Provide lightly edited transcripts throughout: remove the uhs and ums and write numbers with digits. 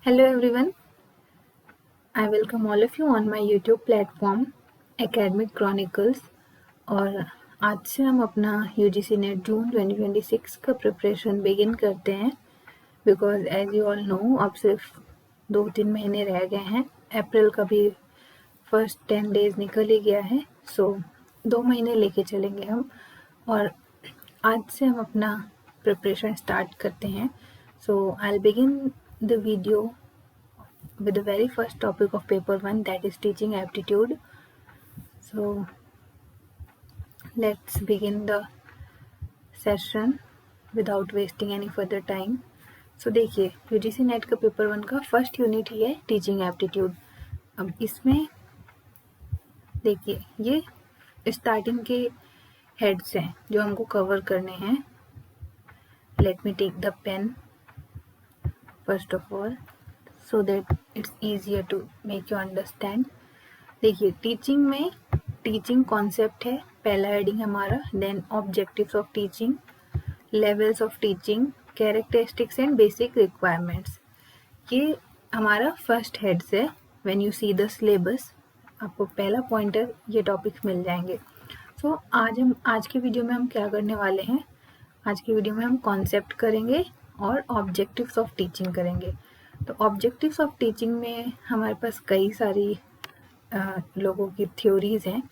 Hello everyone, I welcome all of you on my YouTube platform Academic Chronicles। और आज से हम अपना UGC नेट जून 2026 का प्रिपरेशन बिगिन करते हैं। Because as you all know अब सिर्फ 2-3 महीने रह गए हैं। अप्रैल का भी फर्स्ट 10 डेज निकल ही गया है, सो 2 महीने लेके चलेंगे हम। और आज से हम अपना प्रिपरेशन स्टार्ट करते हैं। So I begin the video with the very first topic of paper 1, that is teaching aptitude. So let's begin the session without wasting any further time. So देखिए यूजीसी नेट का paper 1 का first unit ही है teaching aptitude. अब इसमें देखिए ये starting के heads हैं जो हमको कवर करने हैं। Let me take the pen first of all so that it's easier to make you understand। देखिए टीचिंग में टीचिंग कॉन्सेप्ट है पहला हेडिंग हमारा, then objectives of teaching, levels of teaching, characteristics and basic requirements. ये हमारा first heads है। When you see the syllabus आपको पहला पॉइंटर ये टॉपिक्स मिल जाएंगे। सो आज के वीडियो में हम क्या करने वाले हैं, आज की वीडियो में हम कॉन्सेप्ट करेंगे और ऑब्जेक्टिव्स ऑफ टीचिंग करेंगे। तो ऑब्जेक्टिव्स ऑफ टीचिंग में हमारे पास कई सारी लोगों की थ्योरीज हैं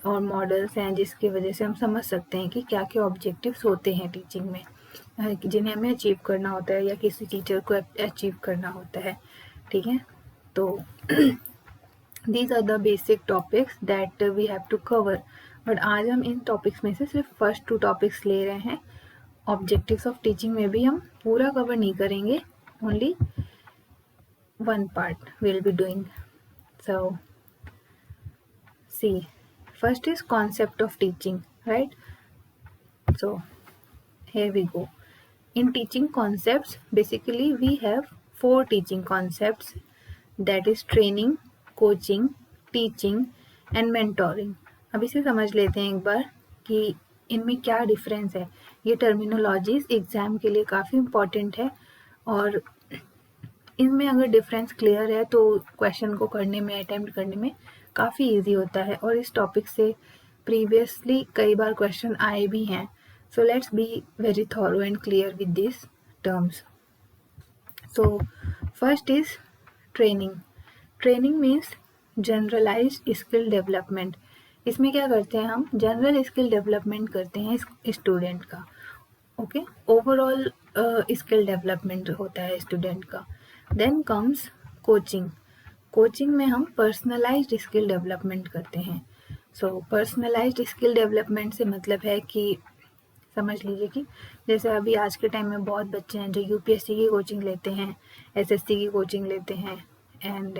और मॉडल्स हैं जिसकी वजह से हम समझ सकते हैं कि क्या क्या ऑब्जेक्टिव्स होते हैं टीचिंग में, जिन्हें हमें अचीव करना होता है या किसी टीचर को अचीव करना होता है। ठीक है, तो these are the basic topics that we have to cover. But आज हम इन टॉपिक्स में से सिर्फ फर्स्ट 2 टॉपिक्स ले रहे हैं। ऑब्जेक्टिव्स ऑफ टीचिंग में भी हम पूरा कवर नहीं करेंगे, only one part we'll be doing. So see, first is concept of teaching, right? So here we go. In teaching concepts, basically we have 4 teaching concepts, that is training, coaching, teaching and mentoring। अब इसे समझ लेते हैं एक बार कि इनमें क्या difference है। ये टर्मिनोलॉजीज एग्जाम के लिए काफ़ी इम्पॉर्टेंट है और इनमें अगर डिफरेंस क्लियर है तो क्वेश्चन को करने में, अटेम्प्ट करने में काफ़ी इजी होता है। और इस टॉपिक से प्रीवियसली कई बार क्वेश्चन आए भी हैं। So let's be very thorough and clear with this terms. So first is training. Training means generalised skill development. इसमें क्या करते हैं हम, जनरल स्किल डेवलपमेंट करते हैं स्टूडेंट का। ओके, ओवरऑल स्किल डेवलपमेंट होता है स्टूडेंट का। Then comes coaching. कोचिंग में हम पर्सनलाइज्ड स्किल डेवलपमेंट करते हैं। सो पर्सनलाइज्ड स्किल डेवलपमेंट से मतलब है कि समझ लीजिए कि जैसे अभी आज के टाइम में बहुत बच्चे हैं जो यूपीएससी की कोचिंग लेते हैं, एसएससी की कोचिंग लेते हैं, and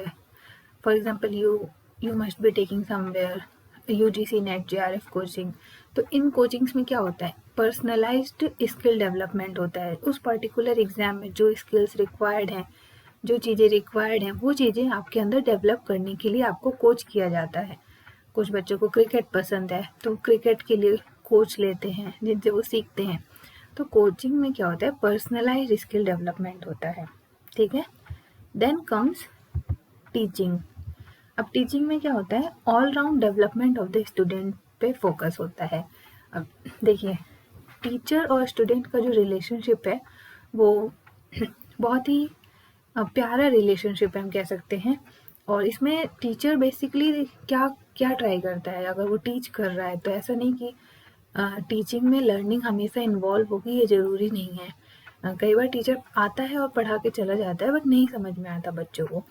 for example you must be taking somewhere UGC net JRF coaching. तो इन कोचिंग्स में क्या होता है, पर्सनलाइज्ड स्किल डेवलपमेंट होता है। उस पर्टिकुलर एग्जाम में जो स्किल्स रिक्वायर्ड हैं, जो चीज़ें रिक्वायर्ड हैं, वो चीज़ें आपके अंदर डेवलप करने के लिए आपको कोच किया जाता है। कुछ बच्चों को क्रिकेट पसंद है तो क्रिकेट के लिए कोच लेते हैं जिनसे वो सीखते हैं। तो कोचिंग में क्या होता है, पर्सनलाइज्ड स्किल डेवलपमेंट होता है। ठीक है, देन कम्स टीचिंग। अब टीचिंग में क्या होता है, all round development of the student पे फोकस होता है। अब देखिए टीचर और स्टूडेंट का जो रिलेशनशिप है वो बहुत ही प्यारा रिलेशनशिप है हम कह सकते हैं। और इसमें टीचर बेसिकली क्या क्या ट्राई करता है, अगर वो टीच कर रहा है तो ऐसा नहीं कि टीचिंग में लर्निंग हमेशा इन्वॉल्व होगी, ये ज़रूरी नहीं है। कई बार टीचर आता है और पढ़ा के चला जाता है बट नहीं समझ में आता बच्चों को।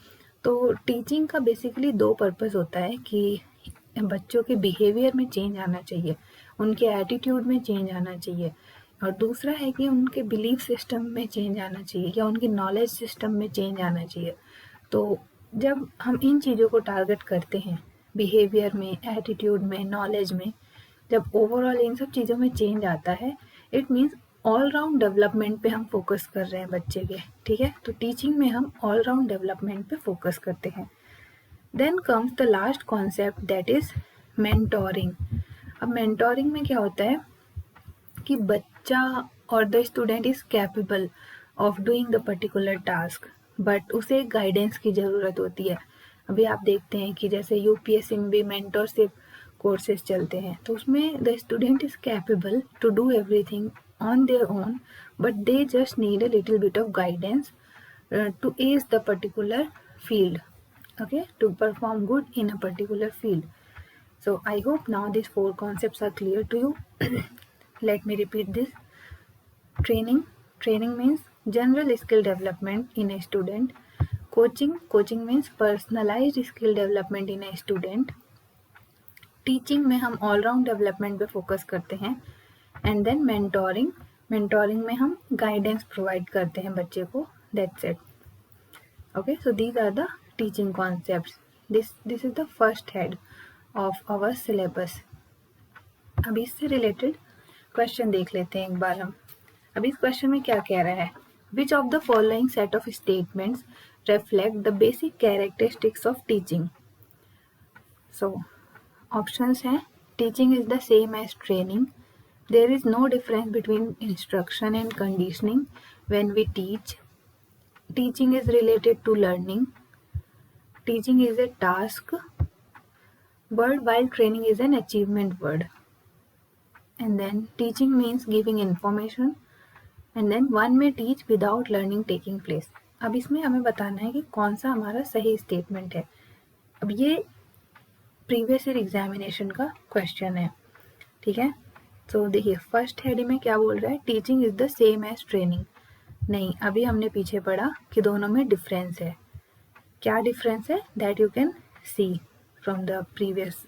तो टीचिंग का बेसिकली 2 पर्पस होता है कि बच्चों के बिहेवियर में चेंज आना चाहिए, उनके एटीट्यूड में चेंज आना चाहिए, और दूसरा है कि उनके बिलीफ सिस्टम में चेंज आना चाहिए या उनके नॉलेज सिस्टम में चेंज आना चाहिए। तो जब हम इन चीज़ों को टारगेट करते हैं, बिहेवियर में, एटीट्यूड में, नॉलेज में, जब ओवरऑल इन सब चीज़ों में चेंज आता है, it means all round development पे हम फोकस कर रहे हैं बच्चे के। ठीक है, तो टीचिंग में हम ऑल राउंड डेवलपमेंट पे फोकस करते हैं। Then comes the last concept, that is mentoring. अब मेंटोरिंग में क्या होता है कि बच्चा और the student is capable of doing the particular task। But उसे गाइडेंस की ज़रूरत होती है। अभी आप देखते हैं कि जैसे यूपीएससी में भी मेंटरशिप कोर्सेज चलते हैं, तो उसमें the student is capable to do everything on their own, but they just need a little bit of guidance to ace the particular field, okay, to perform good in a particular field. So I hope now these four concepts are clear to you. Let me repeat this. Training means general skill development in a student. Coaching means personalized skill development in a student. Teaching में हम all round development पे focus करते हैं. And then mentoring में हम guidance provide करते हैं बच्चे को. That's it. Okay, so these are the teaching concepts. This is the first head of our syllabus. अभी इससे रिलेटेड क्वेश्चन देख लेते हैं एक बार हम. अभी इस क्वेश्चन में क्या कह रहा है? Which of the following set of statements reflect the basic characteristics of teaching? So options हैं: teaching is the same as training. There is no difference between instruction and conditioning when we teach. Teaching is related to learning. Teaching is a task word while training is an achievement word. And then teaching means giving information. And then one may teach without learning taking place. अब इसमें हमें बताना है कि कौन सा हमारा सही स्टेटमेंट है. अब ये प्रीवियस ईयर एग्जामिनेशन का क्वेश्चन है, ठीक है. तो देखिए फर्स्ट हेड में क्या बोल रहा है? Teaching is the same as training. नहीं, अभी हमने पीछे पढ़ा कि दोनों में डिफरेंस है. क्या डिफरेंस है? That you can C from the previous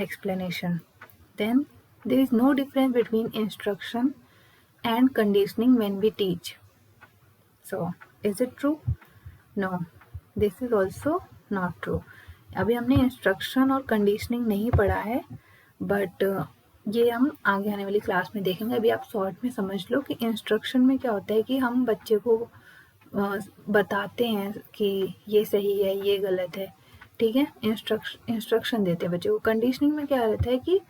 explanation. Then there is no difference between instruction and conditioning when we teach. So is it true? No, this is also not true. अभी हमने instruction और conditioning नहीं पढ़ा है, but ये हम आगे आने वाली क्लास में देखेंगे. अभी आप शॉर्ट में समझ लो कि इंस्ट्रक्शन में क्या होता है कि हम बच्चे को बताते हैं कि ये सही है, ये गलत है, ठीक है. इंस्ट्रक्शन देते हैं बच्चे को. कंडीशनिंग में क्या रहता है कि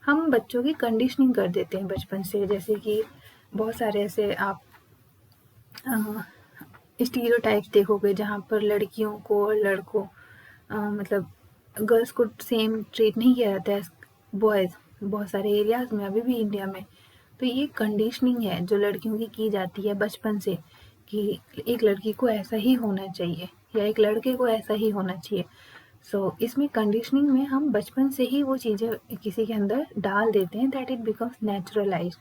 हम बच्चों की कंडीशनिंग कर देते हैं बचपन से. जैसे कि बहुत सारे ऐसे आप स्टीरियोटाइप्स देखोगे जहाँ पर लड़कियों को और लड़कों मतलब गर्ल्स को सेम ट्रीट नहीं किया जाता है बॉयज़, बहुत सारे एरियाज़ में अभी भी इंडिया में. तो ये कंडीशनिंग है जो लड़कियों की जाती है बचपन से कि एक लड़की को ऐसा ही होना चाहिए या एक लड़के को ऐसा ही होना चाहिए. सो इसमें कंडीशनिंग में हम बचपन से ही वो चीज़ें किसी के अंदर डाल देते हैं दैट इट बिकम्स नेचुरलाइज्ड,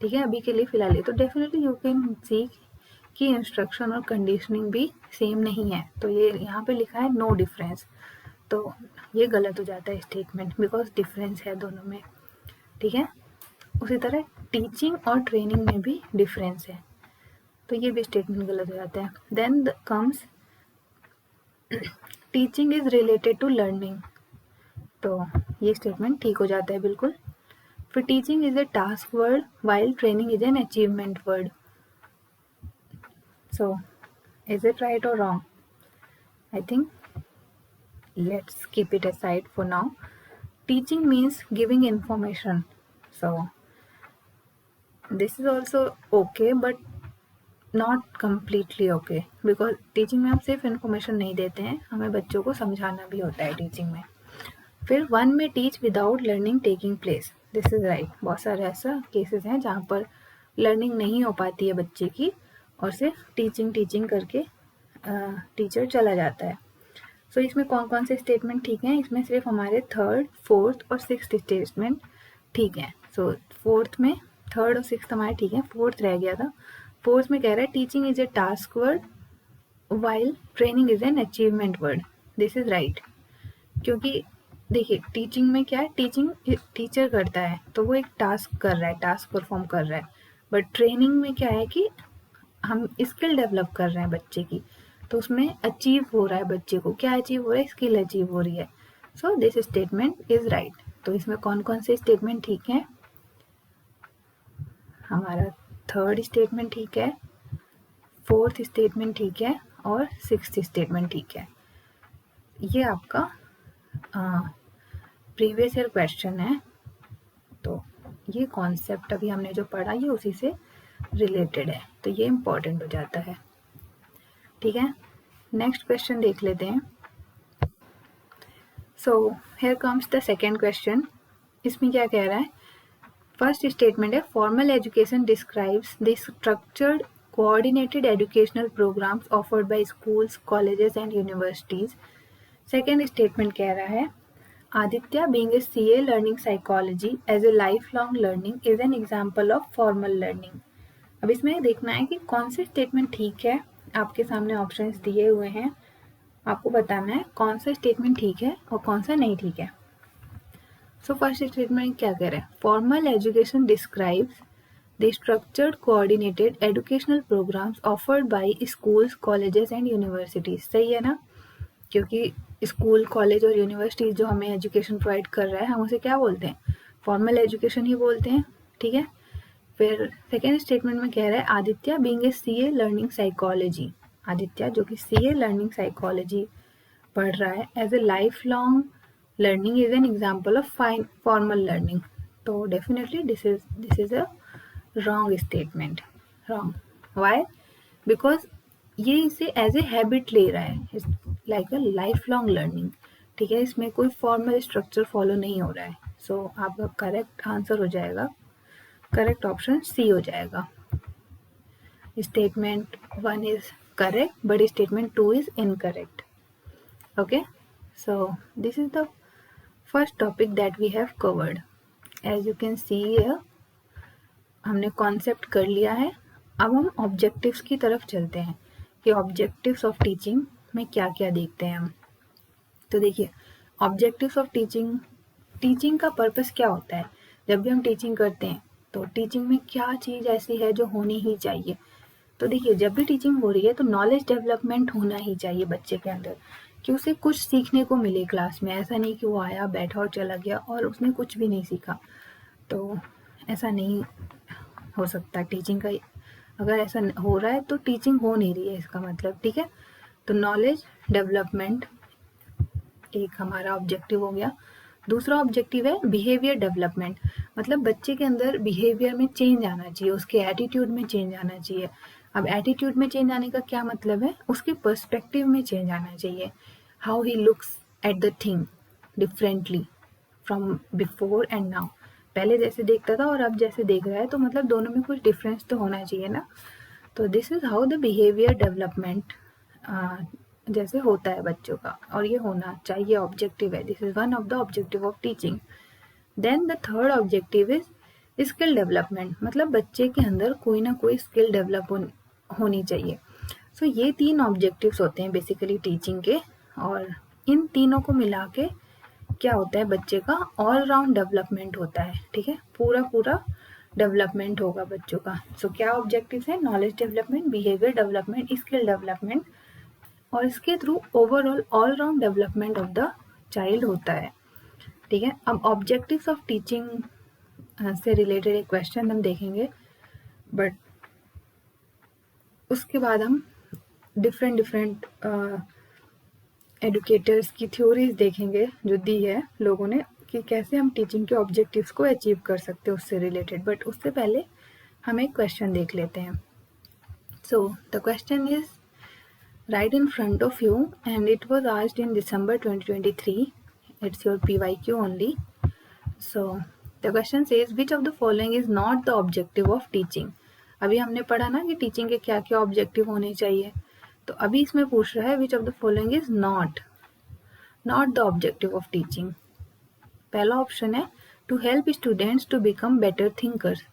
ठीक है. अभी के लिए फ़िलहाल ये तो डेफिनेटली यू कैन सी कि इंस्ट्रक्शन और कंडीशनिंग भी सेम नहीं है. तो ये यहाँ पे लिखा है नो डिफरेंस, तो ये गलत हो जाता है स्टेटमेंट बिकॉज डिफरेंस है दोनों में, ठीक है. उसी तरह टीचिंग और ट्रेनिंग में भी डिफरेंस है, तो ये भी स्टेटमेंट गलत हो जाता है. Then comes teaching is related to learning, तो ये स्टेटमेंट ठीक हो जाता है बिल्कुल. फिर teaching is a task word while training is an achievement word. So is it right or wrong? I think let's keep it aside for now. Teaching means giving information, so this is also okay but not completely okay because teaching में हम सिर्फ information नहीं देते हैं, हमें बच्चों को समझाना भी होता है teaching में. फिर one may teach without learning taking place. This is right. बहुत सारे ऐसा केसेस हैं जहाँ पर लर्निंग नहीं हो पाती है बच्चे की और सिर्फ टीचिंग करके टीचर चला जाता है. सो इसमें कौन कौन से स्टेटमेंट ठीक हैं? इसमें सिर्फ हमारे थर्ड, फोर्थ और सिक्स्थ स्टेटमेंट ठीक हैं. सो फोर्थ में थर्ड और सिक्स्थ हमारे ठीक हैं, फोर्थ रह गया था. फोर्थ में कह रहा है teaching is a task word while training is an achievement word. This is right, क्योंकि देखिए टीचिंग में क्या है, टीचिंग टीचर करता है तो वो एक टास्क कर रहा है, टास्क परफॉर्म कर रहा है. बट ट्रेनिंग में क्या है कि हम स्किल डेवलप कर रहे हैं बच्चे की, तो उसमें अचीव हो रहा है बच्चे को. क्या अचीव हो रहा है? स्किल अचीव हो रही है. So this statement is right. तो इसमें कौन कौन से स्टेटमेंट ठीक है? हमारा थर्ड स्टेटमेंट ठीक है, फोर्थ स्टेटमेंट ठीक है और सिक्स्थ स्टेटमेंट ठीक है. ये आपका प्रीवियस ईयर क्वेश्चन है, तो ये कॉन्सेप्ट अभी हमने जो पढ़ा ये उसी से रिलेटेड है, तो ये इम्पोर्टेंट हो जाता है. ठीक है, नेक्स्ट क्वेश्चन देख लेते हैं। So here comes the second question. इसमें क्या कह रहा है, फर्स्ट स्टेटमेंट है formal education describes the structured coordinated educational programs offered by schools, colleges and universities. Second statement कह रहा है Aditya being a CA learning psychology as a lifelong learning is an example of formal learning. अब इसमें देखना है कि कौन से स्टेटमेंट ठीक है। आपके सामने ऑप्शंस दिए हुए हैं, आपको बताना है कौन सा स्टेटमेंट ठीक है और कौन सा नहीं ठीक है। सो फर्स्ट स्टेटमेंट क्या कह रहे हैं, formal education describes the structured coordinated educational programmes offered by schools, colleges and universities. सही है ना, क्योंकि स्कूल, कॉलेज और यूनिवर्सिटीज जो हमें एजुकेशन प्रोवाइड कर रहा है, हम उसे क्या बोलते हैं, फॉर्मल एजुकेशन ही बोलते हैं। ठीक है, फिर सेकेंड स्टेटमेंट में कह रहा है Aditya being a CA learning psychology, Aditya जो कि सीए लर्निंग साइकोलॉजी पढ़ रहा है, as a life long learning is an example of formal learning. तो definitely this is a wrong statement, wrong. Why? Because ये इसे एज ए हैबिट ले रहा है, like a life long learning. ठीक है, इसमें कोई फॉर्मल स्ट्रक्चर फॉलो नहीं हो रहा है। सो आपका करेक्ट आंसर हो जाएगा, करेक्ट ऑप्शन सी हो जाएगा। Statement 1 is correct but statement 2 is incorrect. Okay, so this is the first topic that we have covered. As you can see हमने कॉन्सेप्ट कर लिया है। अब हम ऑब्जेक्टिव्स की तरफ चलते हैं कि ऑब्जेक्टिव्स ऑफ टीचिंग में क्या क्या देखते हैं हम। तो देखिए, ऑब्जेक्टिव्स ऑफ टीचिंग, टीचिंग का पर्पस क्या होता है। जब भी हम टीचिंग करते हैं तो टीचिंग में क्या चीज़ ऐसी है जो होनी ही चाहिए। तो देखिए, जब भी टीचिंग हो रही है तो नॉलेज डेवलपमेंट होना ही चाहिए बच्चे के अंदर, कि उसे कुछ सीखने को मिले क्लास में। ऐसा नहीं कि वो आया, बैठा और चला गया और उसने कुछ भी नहीं सीखा। तो ऐसा नहीं हो सकता टीचिंग का। अगर ऐसा हो रहा है तो टीचिंग हो नहीं रही है इसका मतलब। ठीक है, तो नॉलेज डेवलपमेंट एक हमारा ऑब्जेक्टिव हो गया। दूसरा ऑब्जेक्टिव है बिहेवियर डेवलपमेंट, मतलब बच्चे के अंदर बिहेवियर में चेंज आना चाहिए, उसके एटीट्यूड में चेंज आना चाहिए। अब एटीट्यूड में चेंज आने का क्या मतलब है, उसके पर्सपेक्टिव में चेंज आना चाहिए। How he looks at the thing differently from before and now. पहले जैसे देखता था और अब जैसे देख रहा है, तो मतलब दोनों में कुछ डिफरेंस तो होना चाहिए ना। तो this is how the behaviour development जैसे होता है बच्चों का, और ये होना चाहिए, ऑब्जेक्टिव है। This is one of the objective of teaching. Then the third objective is skill development, मतलब बच्चे के अंदर कोई ना कोई स्किल डेवलप होनी चाहिए। सो ये तीन ऑब्जेक्टिव्स होते हैं बेसिकली टीचिंग के, और इन तीनों को मिला के क्या होता है, बच्चे का ऑल राउंड डेवलपमेंट होता है। ठीक है, पूरा डेवलपमेंट होगा बच्चों का। सो क्या ऑब्जेक्टिव्स है, knowledge development, behaviour development, skill development, और इसके through overall all round development of the child होता है। ठीक है, अब ऑब्जेक्टिव्स ऑफ टीचिंग से रिलेटेड एक क्वेश्चन हम देखेंगे, बट उसके बाद हम डिफरेंट एडुकेटर्स की थ्योरीज देखेंगे जो दी है लोगों ने, कि कैसे हम टीचिंग के ऑब्जेक्टिव्स को अचीव कर सकते हैं उससे रिलेटेड। बट उससे पहले हम एक क्वेश्चन देख लेते हैं। So the question is right in front of you and it was asked in December 2023. It's your PYQ only. So the question says which of the following is not the objective of teaching. अभी हमने पढ़ा ना कि teaching के क्या क्या objective होने चाहिए, तो अभी इसमें पूछ रहा है which of the following is not the objective of teaching. पहला ऑप्शन है to help students to become better thinkers.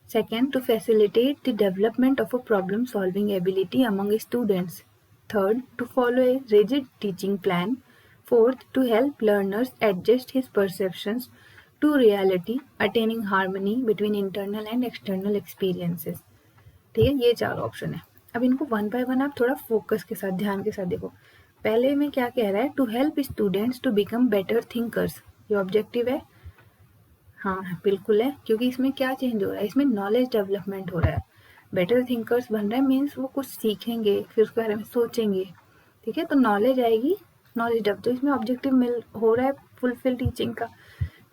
Second, to facilitate the development of a problem solving ability among students. Third, to follow a rigid teaching plan. Fourth, to help learners adjust his perceptions to reality, attaining harmony between internal and external experiences. ठीक है, ये चार option है। अब इनको one by one आप थोड़ा focus के साथ, ध्यान के साथ देखो। पहले में क्या कह रहा है, to help students to become better thinkers, ये ऑब्जेक्टिव है। हाँ बिल्कुल है, क्योंकि इसमें क्या चेंज हो रहा है, इसमें नॉलेज डेवलपमेंट हो रहा है। बेटर थिंकर्स बन रहा है मीन्स वो कुछ सीखेंगे, फिर उसके बारे में सोचेंगे। ठीक है, तो नॉलेज आएगी, नॉलेज डेवलप, तो इसमें ऑब्जेक्टिव मिल हो रहा है फुलफिल टीचिंग का।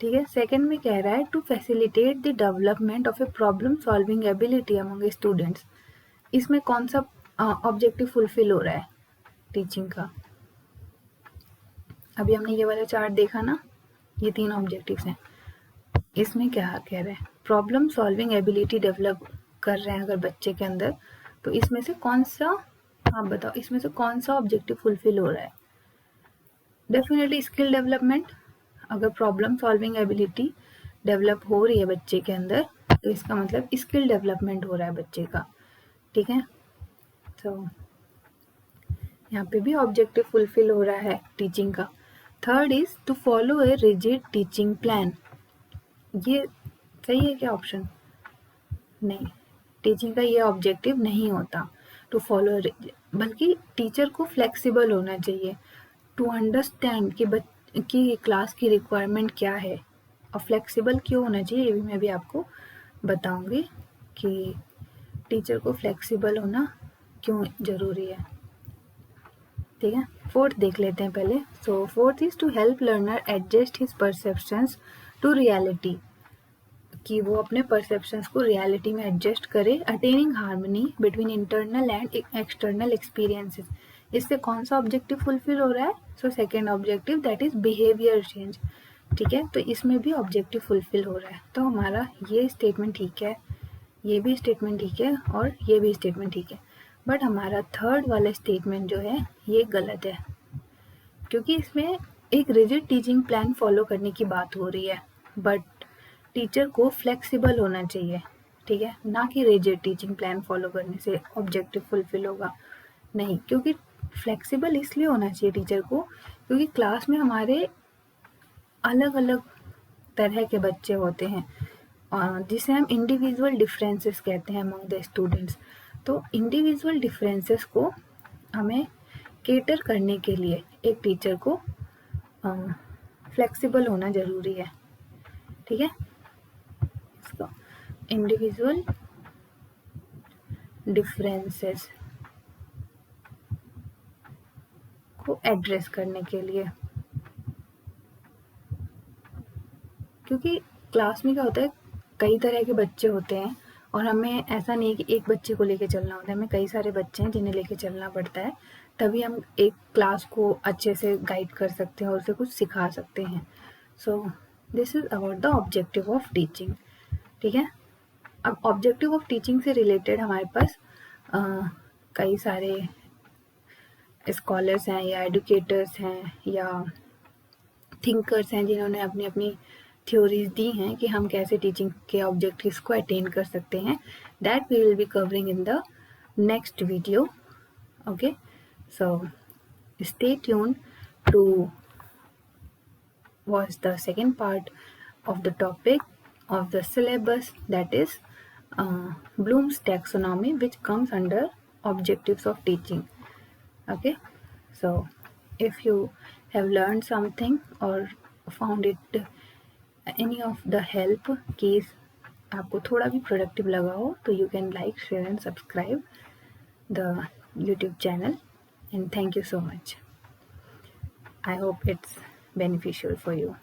ठीक है, सेकंड में कह रहा है to facilitate the development of a problem solving ability among students. इसमें कौन सा ऑब्जेक्टिव फुलफिल हो रहा है टीचिंग का। अभी हमने ये वाला चार्ट देखा ना, ये 3 ऑब्जेक्टिव्स हैं। इसमें क्या कह रहे हैं, प्रॉब्लम सॉल्विंग एबिलिटी डेवलप कर रहे हैं अगर बच्चे के अंदर, तो इसमें से कौन सा, आप बताओ, इसमें से कौन सा ऑब्जेक्टिव फुलफिल हो रहा है? Definitely skill development. अगर प्रॉब्लम सॉल्विंग एबिलिटी डेवलप हो रही है बच्चे के अंदर, तो इसका मतलब स्किल डेवलपमेंट हो रहा है बच्चे का। ठीक है, तो यहाँ पे भी ऑब्जेक्टिव फुलफिल हो रहा है टीचिंग का। Third is to follow a rigid teaching plan. ये सही है क्या ऑप्शन? नहीं, टीचिंग का ये ऑब्जेक्टिव नहीं होता टू फॉलो, बल्कि टीचर को फ्लेक्सिबल होना चाहिए टू अंडरस्टैंड कि क्लास की रिक्वायरमेंट क्या है। और फ्लेक्सिबल क्यों होना चाहिए ये भी मैं भी आपको बताऊंगी कि टीचर को फ्लेक्सिबल होना क्यों ज़रूरी है। ठीक है, फोर्थ देख लेते हैं पहले। So fourth is to help learner adjust his perceptions to reality, कि वो अपने परसेप्शंस को रियलिटी में एडजस्ट करे। Attaining harmony between internal and external experiences. इससे कौन सा ऑब्जेक्टिव फुलफिल हो रहा है? So second objective, that is behaviour change. ठीक है, तो इसमें भी ऑब्जेक्टिव फुलफिल हो रहा है। तो हमारा ये स्टेटमेंट ठीक है, ये भी स्टेटमेंट ठीक है, और ये भी स्टेटमेंट ठीक है। बट हमारा थर्ड वाला स्टेटमेंट जो है ये गलत है, क्योंकि इसमें एक रिजिड टीचिंग प्लान फॉलो करने की बात हो रही है, बट टीचर को फ्लेक्सिबल होना चाहिए। ठीक है, ना कि रिजिड टीचिंग प्लान फॉलो करने से ऑब्जेक्टिव फुलफिल होगा। नहीं, क्योंकि फ्लेक्सिबल इसलिए होना चाहिए टीचर को, क्योंकि क्लास में हमारे अलग अलग तरह के बच्चे होते हैं, जिसे हम इंडिविजुअल डिफरेंसेस कहते हैं अमंग द स्टूडेंट्स। तो इंडिविजुअल डिफरेंसेस को हमें केटर करने के लिए एक टीचर को फ्लेक्सिबल होना ज़रूरी है। ठीक है, इसको इंडिविजुअल डिफरेंसेस को एड्रेस करने के लिए, क्योंकि क्लास में क्या होता है, कई तरह के बच्चे होते हैं, और हमें ऐसा नहीं है कि एक बच्चे को लेके चलना होता है, हमें कई सारे बच्चे हैं जिन्हें लेके चलना पड़ता है, तभी हम एक क्लास को अच्छे से गाइड कर सकते हैं और उसे कुछ सिखा सकते हैं। सो this is about the objective of teaching. ठीक है, अब ऑब्जेक्टिव ऑफ टीचिंग से रिलेटेड हमारे पास कई सारे स्कॉलर्स हैं या एडुकेटर्स हैं या थिंकर्स हैं जिन्होंने अपनी अपनी थ्योरीज दी हैं कि हम कैसे टीचिंग के ऑब्जेक्टिव्स को अटेन कर सकते हैं। That we will be covering in the next video. Okay, so stay tuned to watch the second part of the topic of the syllabus, that is Bloom's taxonomy, which comes under objectives of teaching. Okay, so if you have learned something or found it any of the help, case आपको थोड़ा भी productive लगा हो, तो you can like, share and subscribe the YouTube channel, and thank you so much. I hope it's beneficial for you.